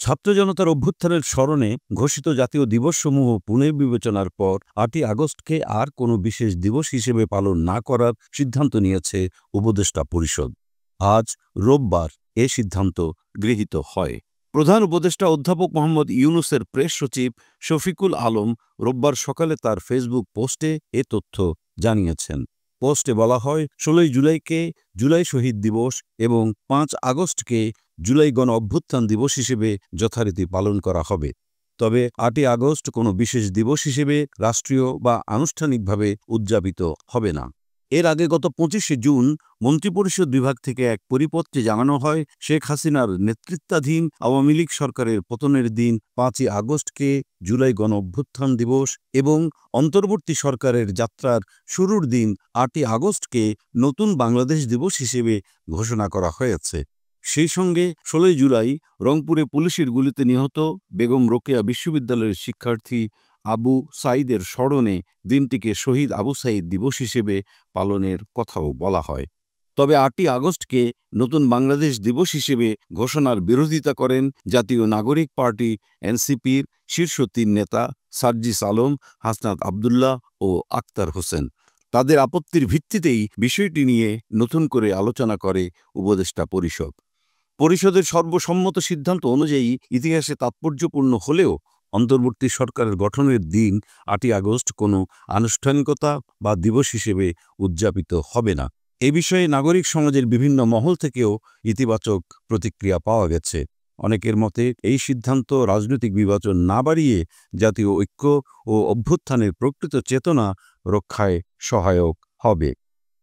ছাত্র জনতার অভ্যুত্থানের স্মরণে ঘোষিত জাতীয় দিবসসমূহ পুনর্বিবেচনার পর ৮ই আগস্টকে আর কোনো বিশেষ দিবস হিসেবে পালন না করার সিদ্ধান্ত নিয়েছে উপদেষ্টা পরিষদ। আজ রোববার এ সিদ্ধান্ত গৃহীত হয়। প্রধান উপদেষ্টা অধ্যাপক মোহাম্মদ ইউনূসের প্রেস সচিব শফিকুল আলম রোববার সকালে তার ফেসবুক পোস্টে এ তথ্য জানিয়েছেন। পোস্টে বলা হয়, ১৬ই জুলাইকে জুলাই শহীদ দিবস এবং ৫ আগস্টকে জুলাই গণ অভ্যুত্থান দিবস হিসেবে যথারীতি পালন করা হবে। তবে ৮ই আগস্ট কোনো বিশেষ দিবস হিসেবে রাষ্ট্রীয় বা আনুষ্ঠানিকভাবে উদযাপিত হবে না। এর আগে গত ২৫শে জুন মন্ত্রিপরিষদ বিভাগ থেকে এক পরিপত্রে জানানো হয়, শেখ হাসিনার নেতৃত্বাধীন আওয়ামী লীগ সরকারের পতনের দিন ৫ই আগস্টকে জুলাই গণ অভ্যুত্থান দিবস এবং অন্তর্বর্তী সরকারের যাত্রার শুরুর দিন ৮ই আগস্টকে নতুন বাংলাদেশ দিবস হিসেবে ঘোষণা করা হয়েছে। সেই সঙ্গে ১৬ই জুলাই রংপুরে পুলিশের গুলিতে নিহত বেগম রোকেয়া বিশ্ববিদ্যালয়ের শিক্ষার্থী আবু সাঈদের স্মরণে দিনটিকে শহীদ আবু সাঈদ দিবস হিসেবে পালনের কথাও বলা হয়। তবে ৮ই আগস্টকে নতুন বাংলাদেশ দিবস হিসেবে ঘোষণার বিরোধিতা করেন জাতীয় নাগরিক পার্টি এনসিপির শীর্ষ ৩ নেতা সার্জিস আলম, হাসনাত আবদুল্লাহ ও আক্তার হোসেন। তাদের আপত্তির ভিত্তিতেই বিষয়টি নিয়ে নতুন করে আলোচনা করে উপদেষ্টা পরিষদ। পরিষদের সর্বসম্মত সিদ্ধান্ত অনুযায়ী ইতিহাসে তাৎপর্যপূর্ণ হলেও অন্তর্বর্তী সরকারের গঠনের দিন ৮ই আগস্ট কোনো আনুষ্ঠানিকতা বা দিবস হিসেবে উদযাপিত হবে না। এ বিষয়ে নাগরিক সমাজের বিভিন্ন মহল থেকেও ইতিবাচক প্রতিক্রিয়া পাওয়া গেছে। অনেকের মতে এই সিদ্ধান্ত রাজনৈতিক বিভাজন না বাড়িয়ে জাতীয় ঐক্য ও অভ্যুত্থানের প্রকৃত চেতনা রক্ষায় সহায়ক হবে।